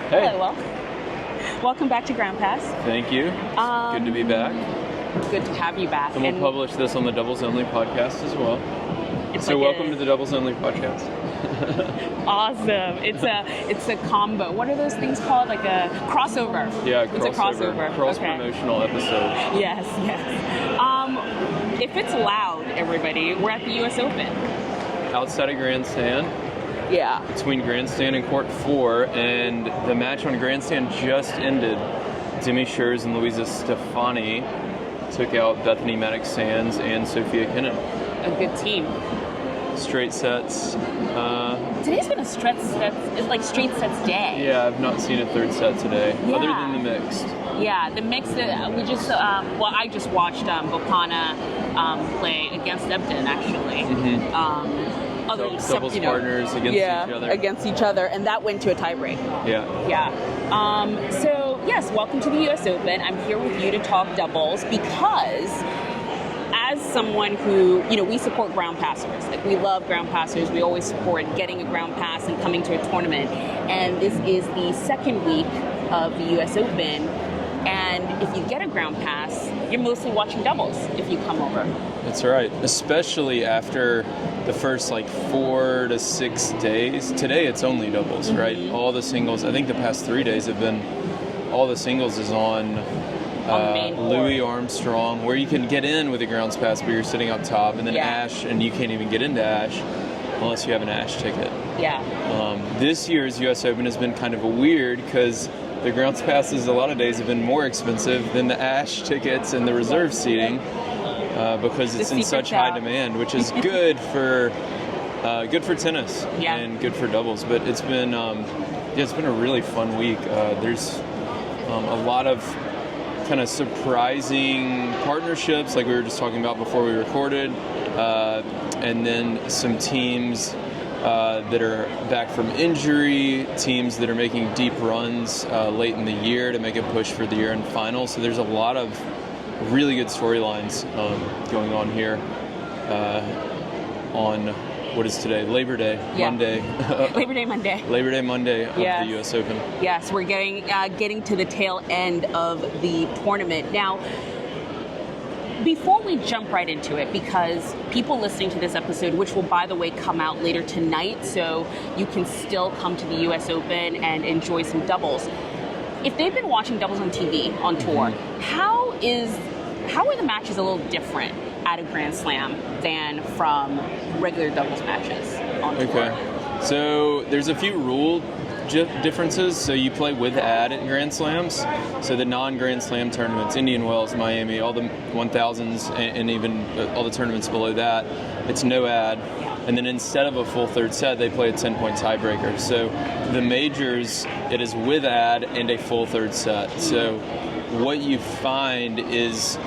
Hey. Hello, Will. Welcome back to Ground Pass. Thank you. Good to be back. Good to have you back. And we'll publish this on the Doubles Only podcast as well. Welcome to the Doubles Only podcast. Awesome. It's a combo. What are those things called? Like a crossover. Yeah, It's a crossover. Cross-promotional episode. Yes. If it's loud, everybody, we're at the U.S. Open. Outside of Grandstand. Yeah. Between Grandstand and Court 4, and the match on Grandstand just ended. Demi Schurz and Louisa Stefani took out Bethany Maddox-Sands and Sophia Kinnan. A good team. Straight sets. Today's been a straight sets day. Yeah, I've not seen a third set today, other than the mixed. Yeah, the mixed, we just, I just watched Bopana play against Ebden, actually. Mm-hmm. Doubles partners against each other, and that went to a tiebreak. Yeah. So, yes, welcome to the U.S. Open. I'm here with you to talk doubles because as someone who, we support ground passers. Like, we love ground passers. We always support getting a ground pass and coming to a tournament. And this is the second week of the U.S. Open. And if you get a ground pass, you're mostly watching doubles if you come over. That's right. Especially after the first 4 to 6 days. Today it's only doubles, right? All the singles. I think the past 3 days have been all the singles is on Louis Armstrong, where you can get in with a grounds pass, but you're sitting up top, and then Ash, and you can't even get into Ash unless you have an Ash ticket. Yeah. This year's U.S. Open has been kind of weird because the grounds passes a lot of days have been more expensive than the Ash tickets and the reserve seating because it's in such high demand, which is good for tennis and good for doubles. But it's been it's been a really fun week. There's a lot of kind of surprising partnerships, like we were just talking about before we recorded, and then some teams that are back from injury, teams that are making deep runs late in the year to make a push for the year-end final. So there's a lot of really good storylines going on here on, what is today? Labor Day, Monday. Labor Day Monday. Labor Day Monday of the U.S. Open. Yes, we're getting to the tail end of the tournament. Now, before we jump right into it, because people listening to this episode, which will, by the way, come out later tonight, so you can still come to the U.S. Open and enjoy some doubles. If they've been watching doubles on TV, on tour, how are the matches a little different at a Grand Slam than from regular doubles matches on tour? Okay. So there's a few rule differences. So you play with ad at Grand Slams. So the non-Grand Slam tournaments, Indian Wells, Miami, all the 1000s, and even all the tournaments below that, it's no ad. And then instead of a full third set, they play a 10-point tiebreaker. So the majors, it is with ad and a full third set. So what you find is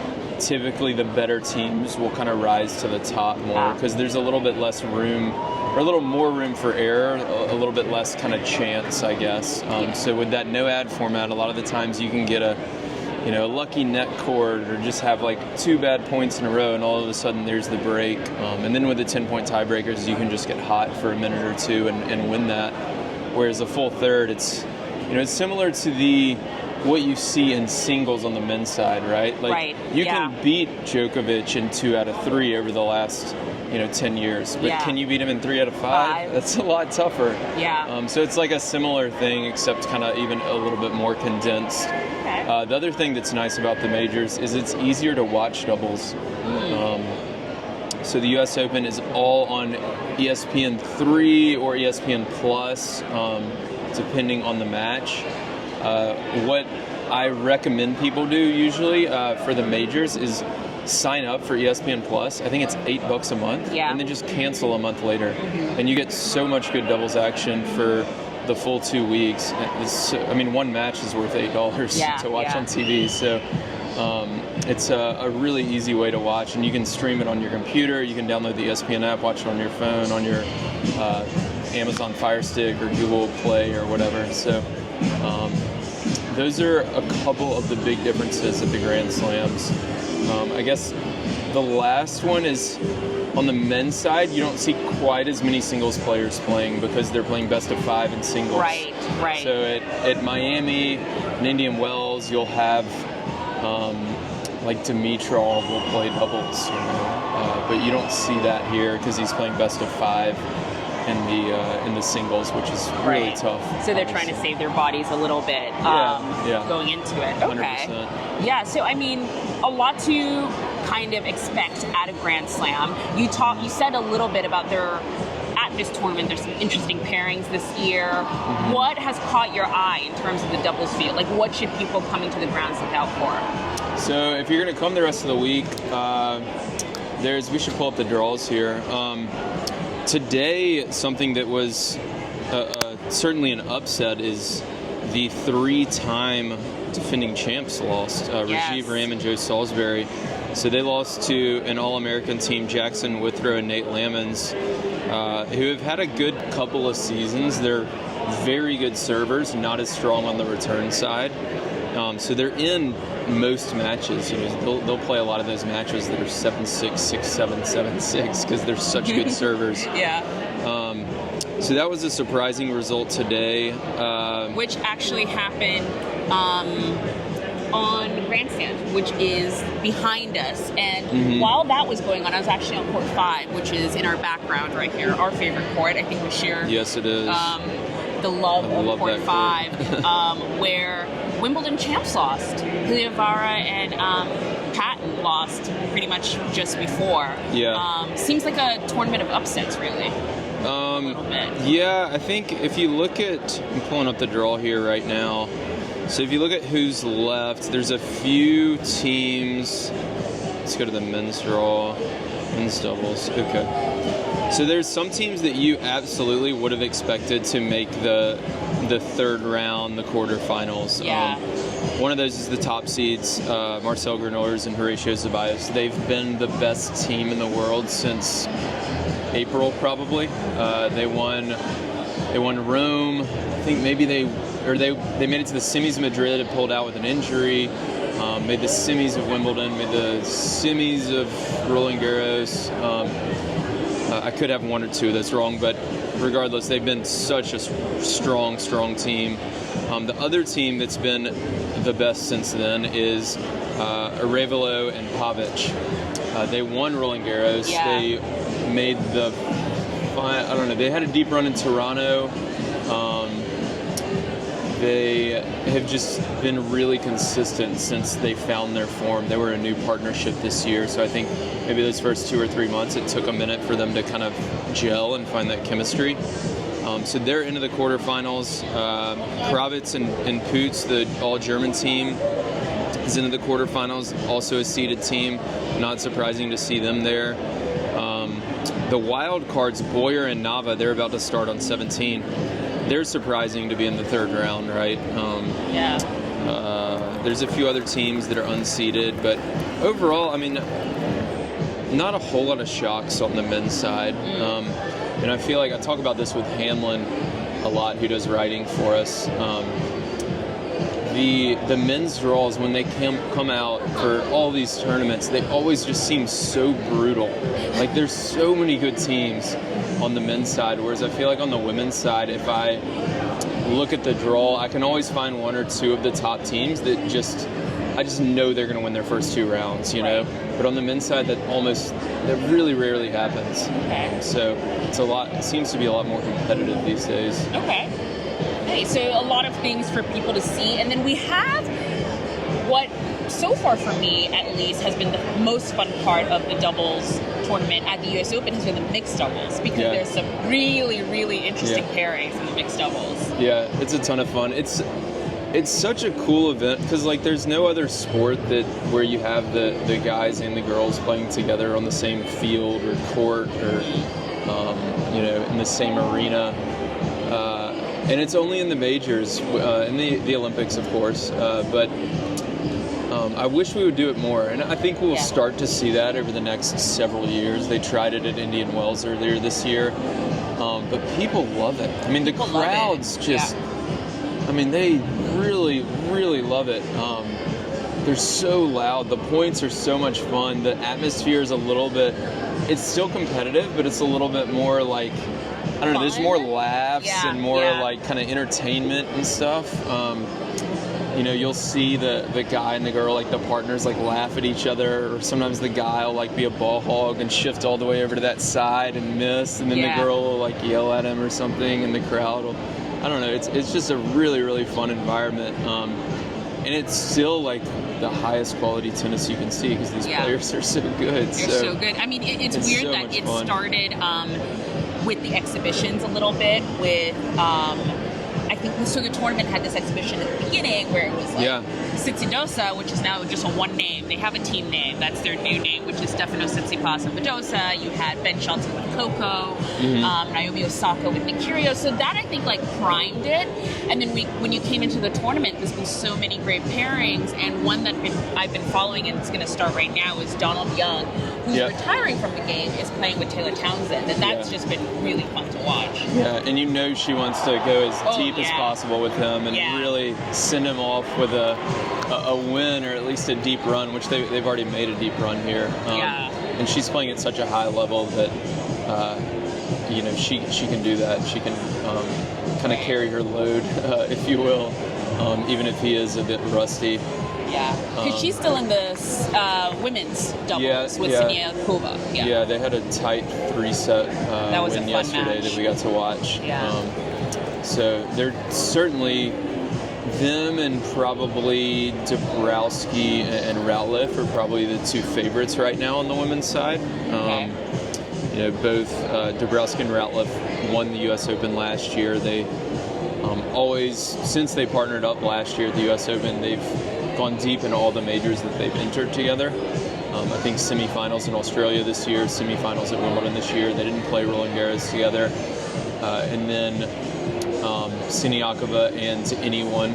typically the better teams will kind of rise to the top more because there's a little bit less room, or a little more room for error, a little bit less kind of chance, I guess. So with that no ad format, a lot of the times you can get a lucky net cord or just have 2 bad points in a row, and all of a sudden there's the break. And then with the 10-point tiebreakers, you can just get hot for a minute or two and win that. Whereas a full third, it's similar to what you see in singles on the men's side, right? You can beat Djokovic in 2 out of 3 over the last 10 years, but can you beat him in 3 out of 5? That's a lot tougher. So it's like a similar thing, except kind of even a little bit more condensed. The other thing that's nice about the majors is it's easier to watch doubles. So the U.S. Open is all on ESPN3 or ESPN Plus, depending on the match. What I recommend people do usually for the majors is sign up for ESPN Plus. I think it's $8 a month, and then just cancel a month later, and you get so much good doubles action for the full 2 weeks. One match is worth $8 to watch on TV. So it's a really easy way to watch, and you can stream it on your computer. You can download the ESPN app, watch it on your phone, on your Amazon Fire Stick or Google Play or whatever. So those are a couple of the big differences at the Grand Slams. I guess the last one is on the men's side. You don't see quite as many singles players playing because they're playing best of 5 in singles. Right. So at Miami and Indian Wells, you'll have like Dimitrov will play doubles, but you don't see that here because he's playing best of 5 in the singles, which is really tough. So they're trying to save their bodies a little bit going into it. Okay. 100%. Yeah, so I mean, a lot to kind of expect at a Grand Slam. You said a little bit about at this tournament, there's some interesting pairings this year. Mm-hmm. What has caught your eye in terms of the doubles field? Like, what should people coming to the grounds look out for? So if you're going to come the rest of the week, we should pull up the draws here. Today, something that was certainly an upset is the 3-time defending champs lost, Rajiv Ram and Joe Salisbury. So they lost to an All-American team, Jackson Withrow and Nate Lamons, who have had a good couple of seasons. They're very good servers, not as strong on the return side. So they're in most matches. They'll play a lot of those matches that are 7-6, 6-7, 7-6 because they're such good servers. Yeah. So that was a surprising result today. Which actually happened on Grandstand, which is behind us. And while that was going on, I was actually on court 5, which is in our background right here, our favorite court. I think we share. Yes, it is. The love of court 5, where Wimbledon champs lost. Pliavara and Patton lost pretty much just before. Yeah. Seems like a tournament of upsets, really. A little bit. Yeah, I think if you look at, I'm pulling up the draw here right now. So if you look at who's left, there's a few teams. Let's go to the men's draw, men's doubles. Okay. So there's some teams that you absolutely would have expected to make the third round, the quarterfinals. Yeah. One of those is the top seeds, Marcel Granollers and Horatio Zeballos. They've been the best team in the world since April, probably. They won Rome. I think maybe they made it to the semis of Madrid and pulled out with an injury. Made the semis of Wimbledon, made the semis of Roland Garros. I could have one or two that's wrong, but regardless, they've been such a strong team. The other team that's been the best since then is Arevalo and Pavic. They won Roland Garros. Yeah. They made they had a deep run in Toronto. They have just been really consistent since they found their form. They were a new partnership this year, so I think maybe those first 2 or 3 months, it took a minute for them to kind of gel and find that chemistry. So they're into the quarterfinals. Kravitz and Poots, the all-German team, is into the quarterfinals, also a seeded team. Not surprising to see them there. The wild cards, Boyer and Nava, they're about to start on 17. They're surprising to be in the third round, right? There's a few other teams that are unseeded, but overall, I mean, not a whole lot of shocks on the men's side. And I feel like I talk about this with Hamlin a lot, who does writing for us. The men's draws, when they come out for all these tournaments, they always just seem so brutal. Like, there's so many good teams on the men's side, whereas I feel like on the women's side, if I look at the draw, I can always find one or two of the top teams that I just know they're going to win their first 2 rounds, you know? But on the men's side, that really rarely happens. Okay. So it seems to be a lot more competitive these days. Okay. So a lot of things for people to see. And then we have what, so far for me at least, has been the most fun part of the doubles tournament at the US Open has been the mixed doubles, because there's some really, really interesting pairings in the mixed doubles. Yeah, it's a ton of fun. It's such a cool event because, like, there's no other sport where you have the guys and the girls playing together on the same field or court or in the same arena. And it's only in the majors, in the Olympics, of course. But I wish we would do it more, and I think we'll start to see that over the next several years. They tried it at Indian Wells earlier this year, but people love it. I mean, the crowds just, I mean, they really, really love it. they're so loud. The points are so much fun. The atmosphere is a little bit, it's still competitive, but it's a little bit more like, I don't know, there's more laughs and more like kind of entertainment and stuff. You know, you'll see the guy and the girl, like the partners, like laugh at each other, or sometimes the guy will like be a ball hog and shift all the way over to that side and miss, and then the girl will like yell at him or something, and the crowd will, I don't know, it's just a really, really fun environment. And it's still like the highest quality tennis you can see because these players are so good. They're so good. I mean, it's weird so that it fun. Started with the exhibitions a little bit with, I think so the tournament had this exhibition at the beginning where it was like Tsitsidosa, which is now just a one name. They have a team name. That's their new name, which is Stefano Tsitsipas and Badosa. You had Ben Shelton with Coco, Naomi Osaka with Nick Kyrgios. So that, I think, like primed it. And then when you came into the tournament, there's been so many great pairings. And one that I've been following, and it's going to start right now, is Donald Young, who's retiring from the game, is playing with Taylor Townsend. And that's just been really fun to watch. Yeah, and you know she wants to go as deep as possible with him and really send him off with a win, or at least a deep run, which they've already made a deep run here. And she's playing at such a high level that you know, she can do that. She can kind of carry her load, if you will, even if he is a bit rusty. Yeah, because she's still in the women's doubles with Sonia Kova. Yeah, they had a tight 3-set win yesterday that we got to watch. So they're certainly, them and probably Dabrowski and Ratliff are probably the two favorites right now on the women's side. You know, both Dabrowski and Ratliff won the U.S. Open last year. They always, since they partnered up last year at the U.S. Open, they've gone deep in all the majors that they've entered together. I think semifinals in Australia this year, semifinals at Wimbledon this year. They didn't play Roland Garros together. And then Siniakova and anyone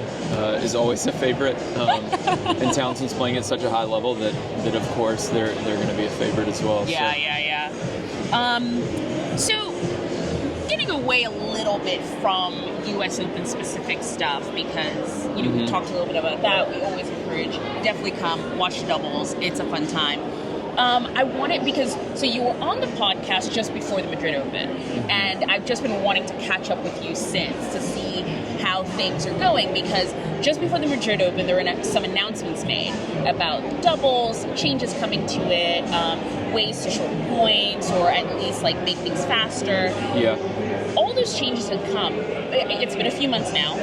is always a favorite. And Townsend's playing at such a high level that of course they're going to be a favorite as well. So getting away a little bit from U.S. Open specific stuff, because you know we talked a little bit about that. We always encourage, definitely come watch the doubles. It's a fun time. I wanted, because so you were on the podcast just before the Madrid Open, and I've just been wanting to catch up with you since to see how things are going, because just before the Madrid Open there were some announcements made about the doubles, changes coming to it, ways to shorten points or at least like make things faster. All those changes have come. It's been a few months now.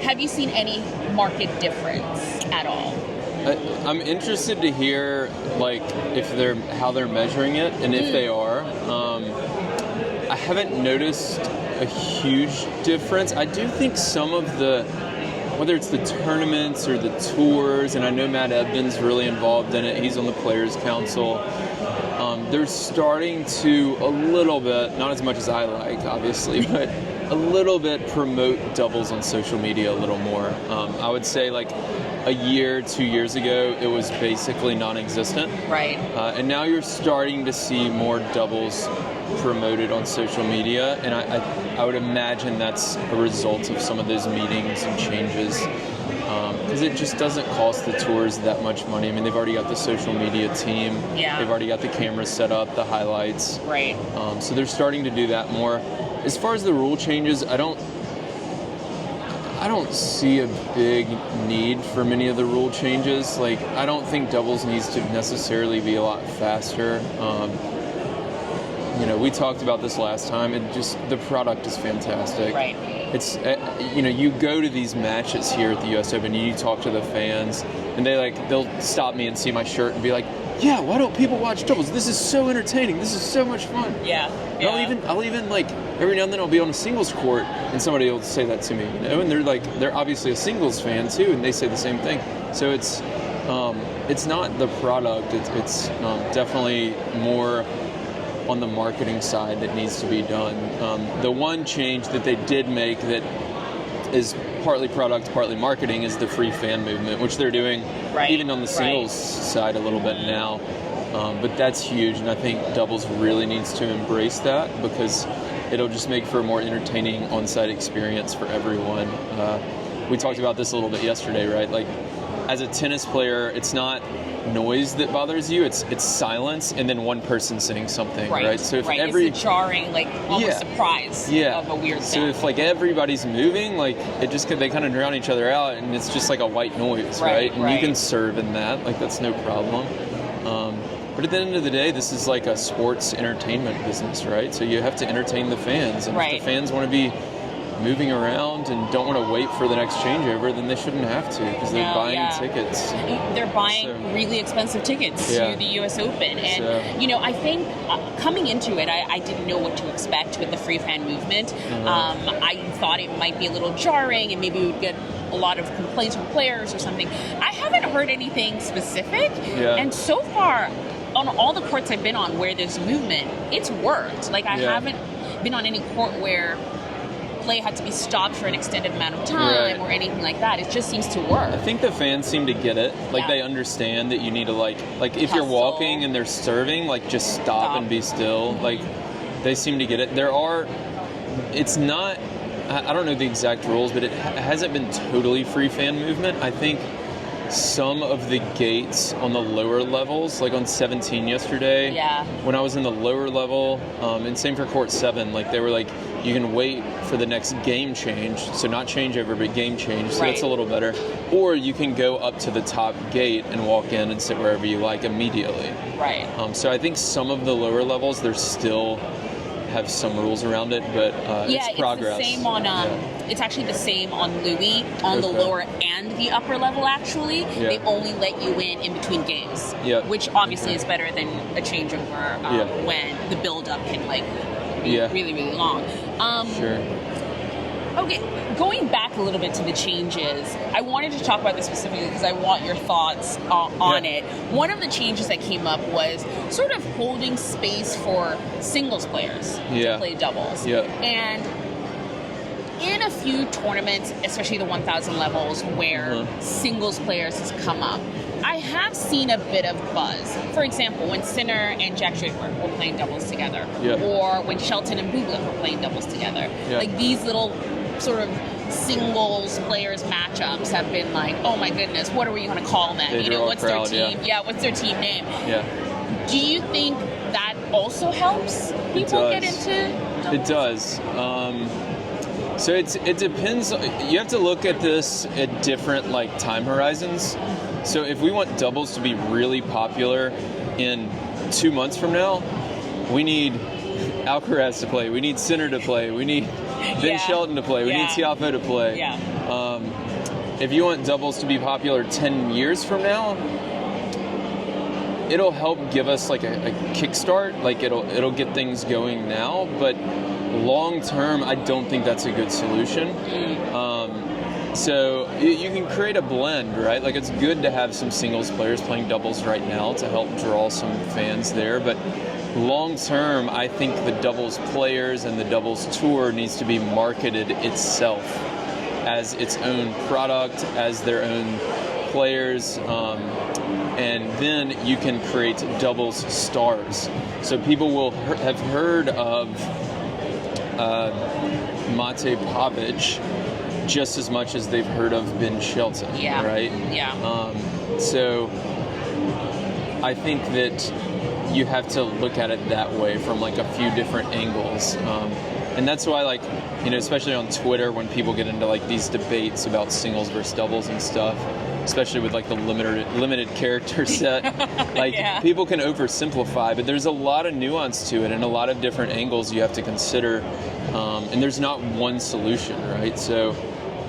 Have you seen any market difference at all? I'm interested to hear like how they're measuring it, and if they are. I haven't noticed a huge difference. I do think some of the, whether it's the tournaments or the tours, and I know Matt Ebden's really involved in it. He's on the Players Council. They're starting to a little bit, not as much as I like, obviously, but a little bit promote doubles on social media a little more. I would say like a year, 2 years ago, it was basically non-existent. Right. And now you're starting to see more doubles promoted on social media, and I would imagine that's a result of some of those meetings and changes. Because it just doesn't cost the tours that much money. I mean, they've already got the social media team. They've already got the cameras set up, the highlights. Right. So they're starting to do that more. As far as the rule changes, I don't see a big need for many of the rule changes. Like, I don't think doubles needs to necessarily be a lot faster. You know, we talked about this last time. The product is fantastic. Right. It's, you know, you go to these matches here at the U.S. Open, and you talk to the fans, and they'll stop me and see my shirt and be like, yeah, why don't people watch doubles? This is so entertaining. This is so much fun. I'll even like, every now and then I'll be on a singles court and somebody will say that to me, you know, and they're obviously a singles fan too, and they say the same thing. So it's not the product. It's definitely more on the marketing side that needs to be done. The one change that they did make that is partly product, partly marketing is the free fan movement, which they're doing even on the singles side a little bit now. But that's huge, and I think doubles really needs to embrace that because it'll just make for a more entertaining on-site experience for everyone. We talked about this a little bit yesterday, right? Like, as a tennis player, it's not noise that bothers you, it's silence and then one person saying something, right? So if it's a jarring, like almost surprise of a weird sound. So if like everybody's moving, like they kind of drown each other out, and it's just like a white noise, right? And you can serve in that, like that's no problem. But at the end of the day, this is like a sports entertainment business, right? So you have to entertain the fans, and if the fans want to be moving around and don't want to wait for the next changeover, then they shouldn't have to, because they're buying tickets. They're buying really expensive tickets to the U.S. Open. And, you know, I think coming into it, I didn't know what to expect with the free fan movement. I thought it might be a little jarring and maybe we would get a lot of complaints from players or something. I haven't heard anything specific. And so far, on all the courts I've been on where there's movement, it's worked. Like, I haven't been on any court where play had to be stopped for an extended amount of time or anything like that. It just seems to work. I think the fans seem to get it. Like they understand that you need to like if you're walking and they're serving, like just stop and be still. Like they seem to get it. It's not, I don't know the exact rules, but it hasn't been totally free fan movement. I think some of the gates on the lower levels, like on 17 yesterday, when I was in the lower level, and same for court 7, like they were like, you can wait for the next game change, so not changeover, but game change, so that's a little better. Or you can go up to the top gate and walk in and sit wherever you like immediately. So I think some of the lower levels, there's still have some rules around it, but it's progress. It's the same on it's actually the same on Louis on the lower and the upper level. Actually, they only let you in between games, which obviously is better than a changeover when the build up can like be really, really long. Okay, going back a little bit to the changes, I wanted to talk about this specifically because I want your thoughts on it. One of the changes that came up was sort of holding space for singles players to play doubles. And in a few tournaments, especially the 1,000 levels, where singles players has come up, I have seen a bit of buzz. For example, when Sinner and Jack Draper were playing doubles together, or when Shelton and Bublik were playing doubles together. Like these little sort of singles players matchups have been like, oh my goodness, what are we going to call them? They what's their team? What's their team name? Do you think that also helps people get into doubles? It does. So it depends. You have to look at this at different like time horizons. So if we want doubles to be really popular in 2 months from now, we need Alcaraz to play. We need Sinner to play. We need Ben Shelton to play. We need Tiafoe to play. If you want doubles to be popular 10 years from now, it'll help give us like a kickstart. Like it'll get things going now, but long term, I don't think that's a good solution. So you can create a blend, right? Like it's good to have some singles players playing doubles right now to help draw some fans there, but long term, I think the doubles players and the doubles tour needs to be marketed itself as its own product, as their own players, and then you can create doubles stars. So people will have heard of Mate Pavic just as much as they've heard of Ben Shelton, right? So I think that you have to look at it that way from like a few different angles. And that's why, like, you know, especially on Twitter, when people get into like these debates about singles versus doubles and stuff, especially with like the limited character set, like people can oversimplify, but there's a lot of nuance to it and a lot of different angles you have to consider. And there's not one solution, right? So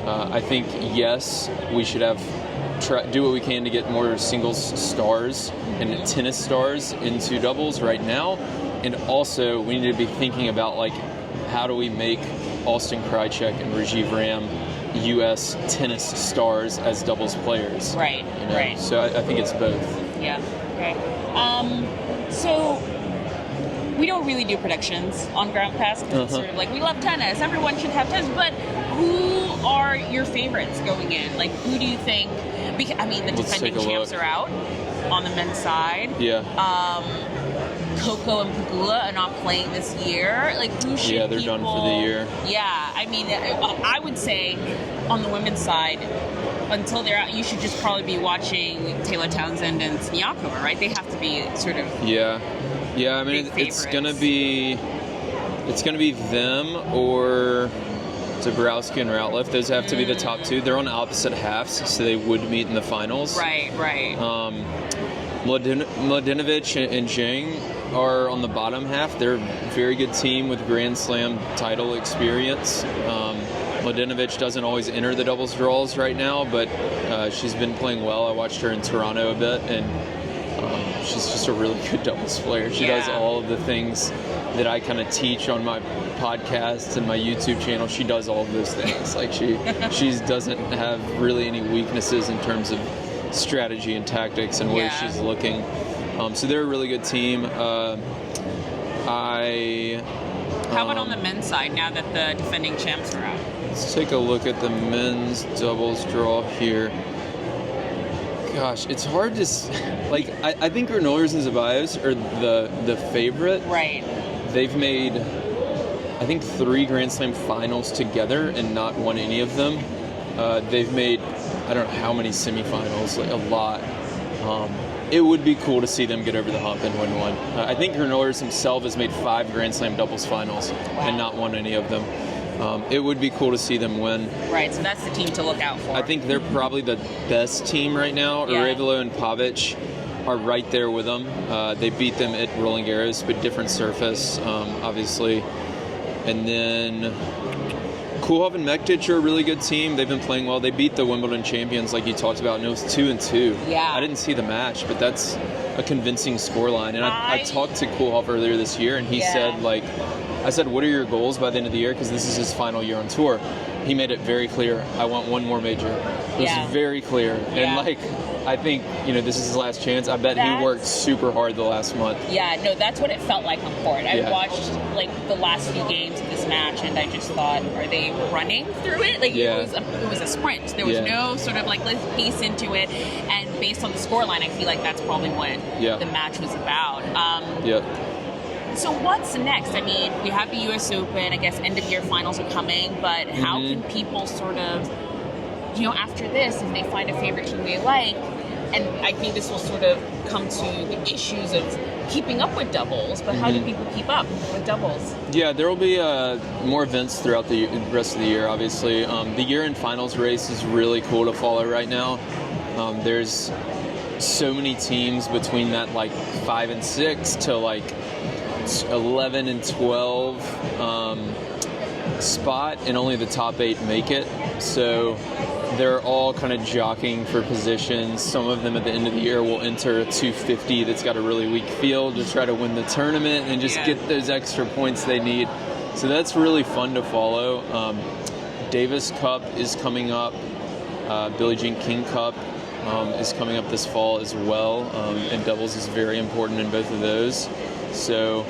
I think, yes, we should do what we can to get more singles stars and tennis stars into doubles right now. And also, we need to be thinking about, like, how do we make Austin Krajicek and Rajiv Ram U.S. tennis stars as doubles players? Right, you know? So I think it's both. So we don't really do predictions on Ground Pass. It's sort of like, we love tennis. Everyone should have tennis. But who are your favorites going in? Like, who do you think? I mean, the defending champs are out on the men's side. Coco and Pegula are not playing this year. Like, who should they're done for the year. I mean, I would say on the women's side, until they're out, you should just probably be watching Taylor Townsend and Siniakova, right? They have to be sort of yeah. I mean, it's gonna be them or Dabrowski and Routliffe. Those have to be the top two. They're on opposite halves, so they would meet in the finals. Right. Mladenovic and Zhang are on the bottom half. They're a very good team with Grand Slam title experience. Mladenovic doesn't always enter the doubles draws right now, but she's been playing well. I watched her in Toronto a bit, and she's just a really good doubles player. She does all of the things that I kind of teach on my podcasts and my YouTube channel. She does all of those things. Like she doesn't have really any weaknesses in terms of strategy and tactics and where she's looking. So they're a really good team. How about on the men's side now that the defending champs are out? Let's take a look at the men's doubles draw here. Gosh, it's hard to like. I think Granollers and Zeballos are the favorite. Right. They've made, I think, 3 Grand Slam finals together and not won any of them. They've made, I don't know how many semifinals, like a lot. It would be cool to see them get over the hump and win one. I think Granollers himself has made 5 Grand Slam doubles finals and not won any of them. It would be cool to see them win. Right, so that's the team to look out for. I think they're probably the best team right now. Arevalo and Pavic are right there with them. They beat them at Roland Garros, but different surface, obviously. And then Kulhov and Mektic are a really good team. They've been playing well. They beat the Wimbledon champions, like you talked about, and it was 2-2. Yeah. I didn't see the match, but that's a convincing scoreline. And I talked to Kulhov earlier this year, and he said, like, I said, what are your goals by the end of the year? Because this is his final year on tour. He made it very clear, I want one more major. It was very clear. And, like, I think, this is his last chance. I bet he worked super hard the last month. Yeah, no, that's what it felt like on court. I watched, like, the last few games of this match, and I just thought, are they running through it? Like, it was a sprint. There was no sort of, like, let's pace into it. And based on the scoreline, I feel like that's probably what the match was about. So what's next? I mean, we have the U.S. Open. I guess end-of-year finals are coming. But how can people sort of, after this, if they find a favorite team they like, and I think this will sort of come to the issues of keeping up with doubles, but how do people keep up with doubles? Yeah, there will be more events throughout the rest of the year, obviously. The year-end finals race is really cool to follow right now. There's so many teams between that, like, 5 and 6 to, like, 11 and 12 spot, and only the top 8 make it. So they're all kind of jockeying for positions. Some of them at the end of the year will enter a 250 that's got a really weak field to try to win the tournament and just get those extra points they need. So that's really fun to follow. Davis Cup is coming up. Billie Jean King Cup is coming up this fall as well. And doubles is very important in both of those. So,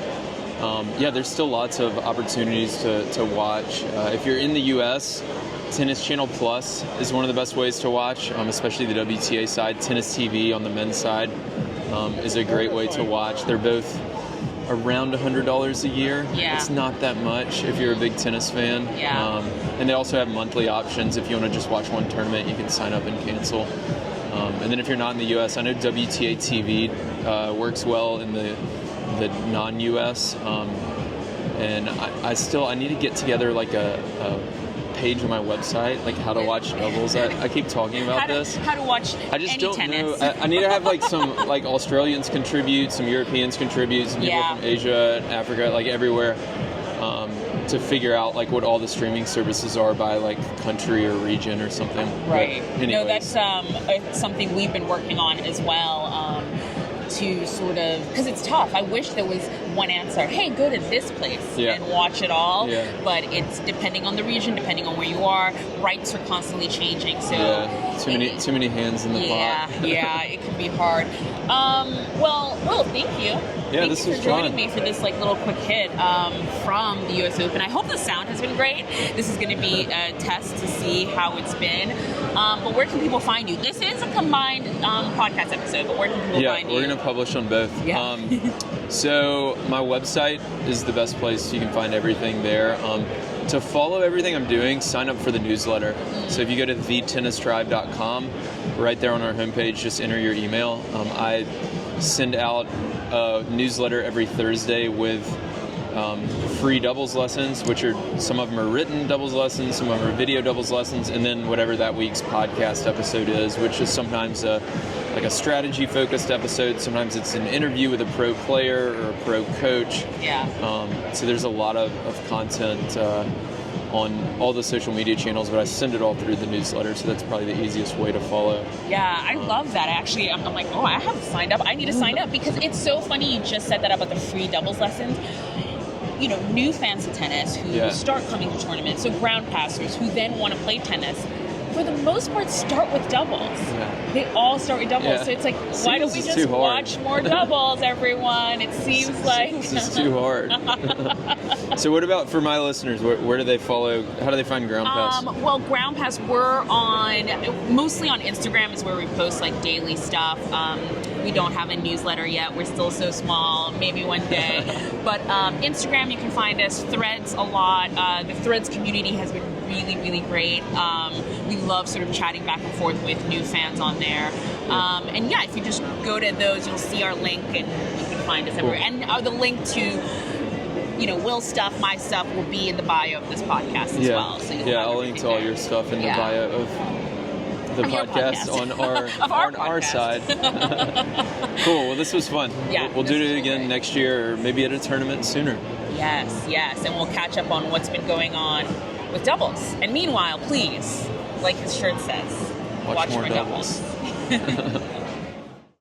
there's still lots of opportunities to watch. If you're in the U.S., Tennis Channel Plus is one of the best ways to watch, especially the WTA side. Tennis TV on the men's side is a great way to watch. They're both around $100 a year. Yeah. It's not that much if you're a big tennis fan. Yeah. And they also have monthly options. If you want to just watch one tournament, you can sign up and cancel. And then if you're not in the U.S., I know WTA TV works well in the non-U.S. And I need to get together like a page on my website, like how to watch doubles. I keep talking about this. How to watch I just any don't tennis. know. I need to have like some like Australians contribute, some Europeans contribute, some people from Asia, Africa, like everywhere, to figure out like what all the streaming services are by like country or region or something. Right. No, that's something we've been working on as well. To sort of, because it's tough. I wish there was one answer. Hey, go to this place and watch it all. Yeah. But it's depending on the region, depending on where you are. Rights are constantly changing. So too many hands in the pot. Yeah, it can be hard. Well, Will, thank you. Yeah, Thanks for joining me for this like little quick hit from the U.S. Open. I hope the sound has been great. This is going to be a test to see how it's been. But where can people find you? This is a combined podcast episode, but where can people find you? We're going to publish on both. So my website is the best place. You can find everything there. to follow everything I'm doing, sign up for the newsletter. So if you go to thetennistribe.com, right there on our homepage, just enter your email. I send out a newsletter every Thursday with free doubles lessons, which are, some of them are written doubles lessons, some of them are video doubles lessons, and then whatever that week's podcast episode is, which is sometimes a strategy focused episode, sometimes it's an interview with a pro player or a pro coach. So there's a lot of content on all the social media channels, but I send it all through the newsletter, so that's probably the easiest way to follow. Yeah, I love that. Actually, I'm like, oh, I haven't signed up. I need to sign up, because it's so funny you just said that about the free doubles lessons. You know, new fans of tennis who start coming to tournaments, so ground passers who then want to play tennis, for the most part, start with doubles. Yeah. They all start with doubles. Yeah. So it's like, why don't we just watch more doubles, everyone? It seems like... This is too hard. So what about for my listeners? Where do they follow? How do they find Ground Pass? Well, Ground Pass, we're mostly on Instagram is where we post like daily stuff. We don't have a newsletter yet. We're still so small. Maybe one day. But Instagram, you can find us. Threads a lot. The Threads community has been really, really great. We love sort of chatting back and forth with new fans on there. And yeah, if you just go to those, you'll see our link and you can find us everywhere. And the link to, Will's stuff, my stuff will be in the bio of this podcast as well. So I'll link to all your stuff in the bio of the podcast on our side. Cool. Well, this was fun. Yeah, we'll do it again next year, or maybe at a tournament sooner. Yes. And we'll catch up on what's been going on with doubles. And meanwhile, please, like his shirt says, watch more doubles.